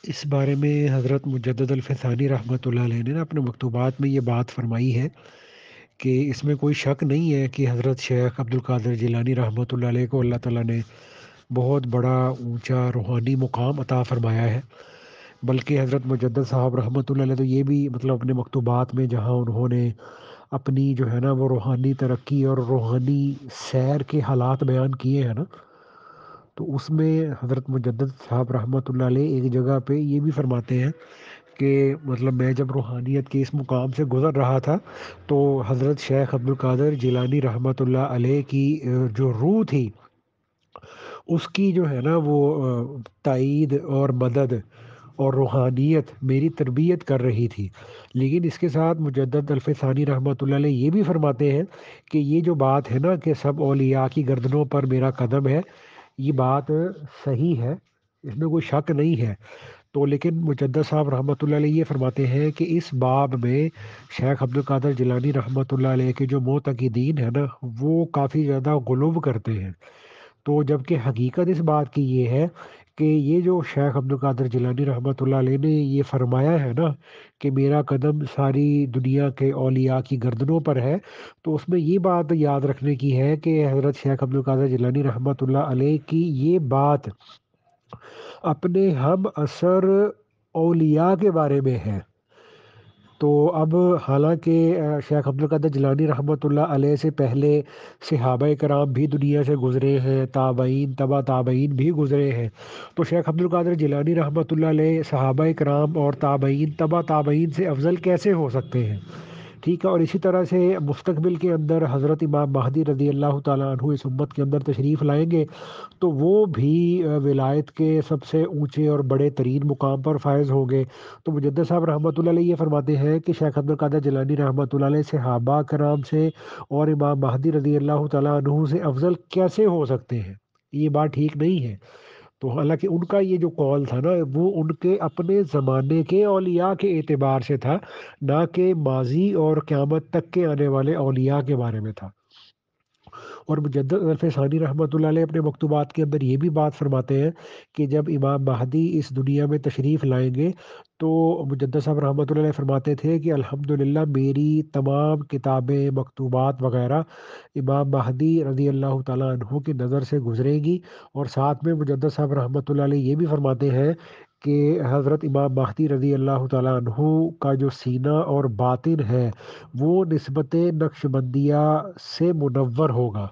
اس بارے میں حضرت مجدد الفسانی رحمۃ اللہ علیہ نے نا اپنے مکتوبات میں یہ بات فرمائی ہے کہ اس میں کوئی شک نہیں ہے کہ حضرت شیخ عبد القادر جیلانی رحمۃ اللہ علیہ کو اللہ تعالیٰ نے بہت بڑا اونچا روحانی مقام عطا فرمایا ہے۔ بلکہ حضرت مجدد صاحب رحمۃ اللہ علیہ تو یہ بھی اپنے مکتوبات میں جہاں انہوں نے اپنی جو ہے نا وہ روحانی ترقی اور روحانی سیر کے حالات بیان کیے ہیں نا، تو اس میں حضرت مجدد صاحب رحمۃ اللہ علیہ ایک جگہ پہ یہ بھی فرماتے ہیں کہ میں جب روحانیت کے اس مقام سے گزر رہا تھا تو حضرت شیخ عبد القادر جیلانی رحمۃ اللہ علیہ کی جو روح تھی، اس کی جو ہے نا وہ تائید اور مدد اور روحانیت میری تربیت کر رہی تھی۔ لیکن اس کے ساتھ مجدد الفسانی رحمۃ اللہ علیہ یہ بھی فرماتے ہیں کہ یہ جو بات ہے نا کہ سب اولیاء کی گردنوں پر میرا قدم ہے، یہ بات صحیح ہے، اس میں کوئی شک نہیں ہے۔ تو لیکن مجدد صاحب رحمۃ اللہ علیہ یہ فرماتے ہیں کہ اس باب میں شیخ عبد القادر جیلانی رحمۃ اللہ علیہ کے جو معتقدین ہیں نا، وہ کافی زیادہ غلو کرتے ہیں۔ تو جبکہ حقیقت اس بات کی یہ ہے کہ یہ جو شیخ عبد القادر جیلانی رحمۃ اللہ علیہ نے یہ فرمایا ہے نا کہ میرا قدم ساری دنیا کے اولیاء کی گردنوں پر ہے، تو اس میں یہ بات یاد رکھنے کی ہے کہ حضرت شیخ عبد القادر جیلانی رحمۃ اللہ علیہ کی یہ بات اپنے ہم اثر اولیاء کے بارے میں ہے۔ تو اب حالانکہ شیخ عبد القادر جیلانی رحمۃ اللہ علیہ سے پہلے صحابہ کرام بھی دنیا سے گزرے ہیں، تابعین تبا تابعین بھی گزرے ہیں، تو شیخ عبد القادر جیلانی رحمۃ اللہ علیہ صحابہ کرام اور تابعین تبا تابعین سے افضل کیسے ہو سکتے ہیں؟ ٹھیک ہے، اور اسی طرح سے مستقبل کے اندر حضرت امام مہدی رضی اللہ تعالیٰ عنہ اس امت کے اندر تشریف لائیں گے، تو وہ بھی ولایت کے سب سے اونچے اور بڑے ترین مقام پر فائز ہو گئے۔ تو مجدد صاحب رحمۃ اللہ علیہ یہ فرماتے ہیں کہ شیخ عبد القادر جیلانی رحمۃ اللہ علیہ صحابہ کرام سے اور امام مہدی رضی اللہ تعالیٰ عنہ سے افضل کیسے ہو سکتے ہیں؟ یہ بات ٹھیک نہیں ہے۔ تو حالانکہ ان کا یہ جو قول تھا نا وہ ان کے اپنے زمانے کے اولیاء کے اعتبار سے تھا، نہ کہ ماضی اور قیامت تک کے آنے والے اولیاء کے بارے میں تھا۔ اور مجدد الفسانی رحمۃ اللہ علیہ اپنے مکتوبات کے اندر یہ بھی بات فرماتے ہیں کہ جب امام مہدی اس دنیا میں تشریف لائیں گے تو مجدد صاحب رحمۃ اللہ علیہ فرماتے تھے کہ الحمدللہ میری تمام کتابیں مکتوبات وغیرہ امام مہدی رضی اللہ تعالیٰ عنہ کی نظر سے گزرے گی۔ اور ساتھ میں مجدد صاحب رحمۃ اللہ علیہ یہ بھی فرماتے ہیں کہ حضرت امام مہدی رضی اللہ تعالیٰ عنہ کا جو سینہ اور باطن ہے وہ نسبت نقش بندیہ سے منور ہوگا۔